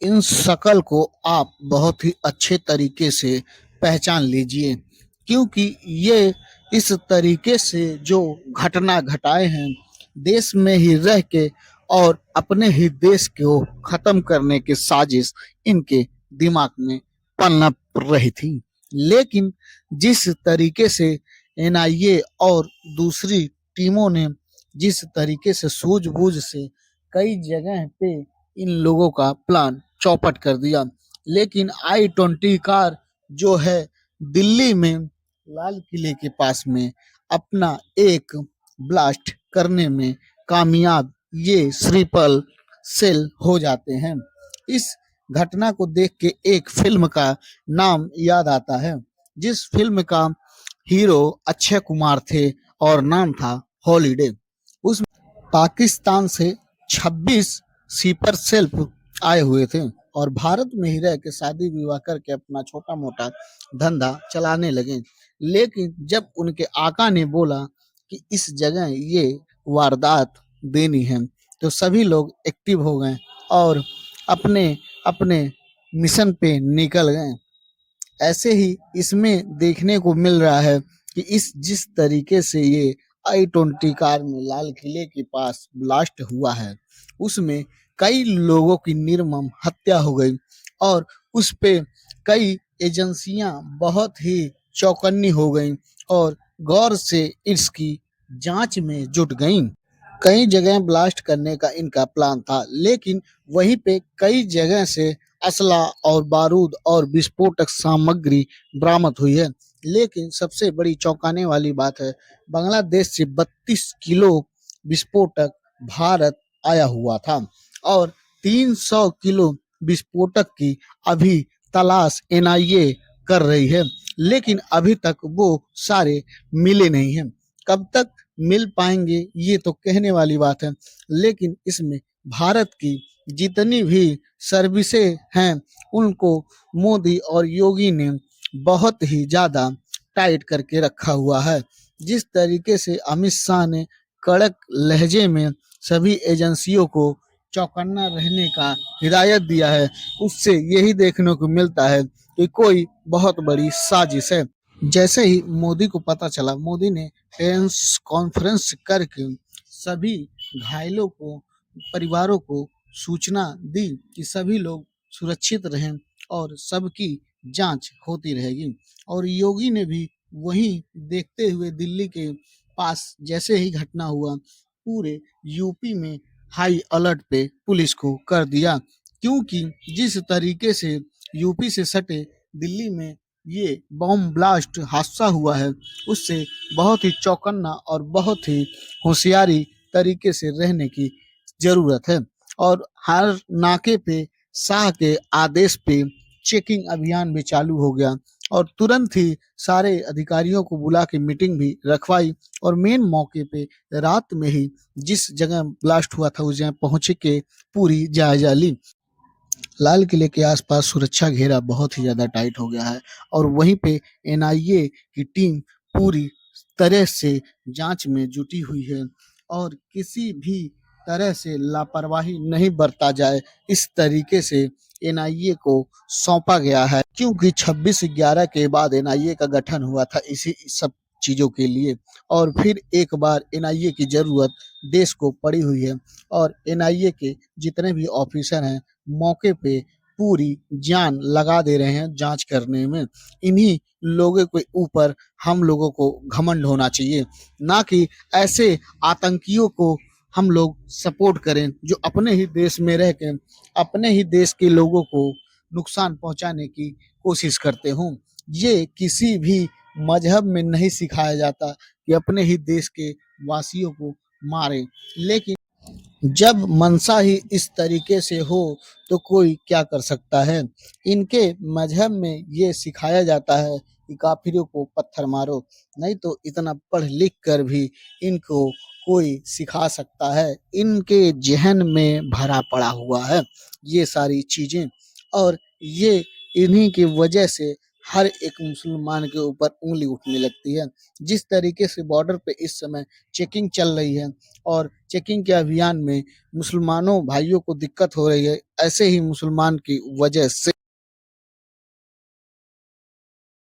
इन शकल को आप बहुत ही अच्छे तरीके से पहचान लीजिए, क्योंकि ये इस तरीके से जो घटना घटाए हैं देश में ही रह के और अपने ही देश को खत्म करने की साजिश इनके दिमाग में पनप रही थी। लेकिन जिस तरीके से एनआईए और दूसरी टीमों ने जिस तरीके से सूझबूझ से कई जगह पे इन लोगों का प्लान चौपट कर दिया, लेकिन I-20 कार जो है दिल्ली में लाल किले के पास में अपना एक ब्लास्ट करने में कामयाब ये श्रीपल सेल हो जाते हैं। इस घटना को देख के एक फिल्म का नाम याद आता है, जिस फिल्म का हीरो अक्षय कुमार थे और नाम था हॉलीडे। उस पाकिस्तान से 26 स्लीपर सेल्फ आए हुए थे और भारत में ही रह के शादी विवाह करके अपना छोटा मोटा धंधा चलाने लगे। लेकिन जब उनके आका ने बोला कि इस जगह ये वारदात देनी है, तो सभी लोग एक्टिव हो गए और अपने अपने मिशन पे निकल गए। ऐसे ही इसमें देखने को मिल रहा है कि इस जिस तरीके से ये I-20 कार में लाल किले के पास ब्लास्ट हुआ है, उसमें कई लोगों की निर्मम हत्या हो गई और उस पे कई एजेंसियां बहुत ही चौकन्नी हो गईं और गौर से इसकी जांच में जुट गईं। कई जगह ब्लास्ट करने का इनका प्लान था, लेकिन वहीं पे कई जगह से असला और बारूद और विस्फोटक सामग्री बरामद हुई है। लेकिन सबसे बड़ी चौंकाने वाली बात है, बांग्लादेश से 32 किलो विस्फोटक भारत आया हुआ था और 300 किलो विस्फोटक की अभी तलाश एनआईए कर रही है, लेकिन अभी तक वो सारे मिले नहीं हैं। कब तक मिल पाएंगे ये तो कहने वाली बात है, लेकिन इसमें भारत की जितनी भी सर्विसें हैं उनको मोदी और योगी ने बहुत ही ज्यादा टाइट करके रखा हुआ है। जिस तरीके से अमित शाह ने कड़क लहजे में सभी एजेंसियों को चौकन्ना रहने का हिदायत दिया है, उससे यही देखने को मिलता है कि कोई बहुत बड़ी साजिश है। जैसे ही मोदी को पता चला, मोदी ने प्रेस कॉन्फ्रेंस करके सभी घायलों को परिवारों को सूचना दी कि सभी लोग सुरक्षित रहें और सबकी जांच होती रहेगी। और योगी ने भी वही देखते हुए दिल्ली के पास जैसे ही घटना हुआ, पूरे यूपी में हाई अलर्ट पे पुलिस को कर दिया, क्योंकि जिस तरीके से यूपी से सटे दिल्ली में ये बॉम्ब ब्लास्ट हादसा हुआ है, उससे बहुत ही चौकन्ना और बहुत ही होशियारी तरीके से रहने की जरूरत है। और हर नाके पे शाह के आदेश पे चेकिंग अभियान भी चालू हो गया और तुरंत ही सारे अधिकारियों को बुला के मीटिंग भी रखवाई और मेन मौके पे रात में ही जिस जगह ब्लास्ट हुआ था उस जगह पहुंच के पूरी जायजा ली। लाल किले के आसपास सुरक्षा घेरा बहुत ही ज्यादा टाइट हो गया है और वहीं पे एनआईए की टीम पूरी तरह से जांच में जुटी हुई है और किसी भी तरह से लापरवाही नहीं बरता जाए, इस तरीके से एनआईए को सौंपा गया है, क्योंकि 26/11 के बाद एनआईए का गठन हुआ था इसी सब चीजों के लिए और फिर एक बार एनआईए की जरूरत देश को पड़ी हुई है और एनआईए के जितने भी ऑफिसर हैं मौके पे पूरी जान लगा दे रहे हैं जांच करने में। इन्हीं लोगों के ऊपर हम लोगों को घमंड होना चाहिए, ना कि ऐसे आतंकियों को हम लोग सपोर्ट करें जो अपने ही देश में रह के अपने ही देश के लोगों को नुकसान पहुंचाने की कोशिश करते हों। ये किसी भी मजहब में नहीं सिखाया जाता कि अपने ही देश के वासियों को मारे, लेकिन जब मंशा ही इस तरीके से हो तो कोई क्या कर सकता है। इनके मजहब में ये सिखाया जाता है कि काफिरों को पत्थर मारो, नहीं तो इतना पढ़ लिख कर भी इनको कोई सिखा सकता है। इनके जहन में भरा पड़ा हुआ है ये सारी चीजें और ये इन्हीं की वजह से हर एक मुसलमान के ऊपर उँगली उठने लगती है। जिस तरीके से बॉर्डर पे इस समय चेकिंग चल रही है और चेकिंग के अभियान में मुसलमानों भाइयों को दिक्कत हो रही है, ऐसे ही मुसलमान की वजह से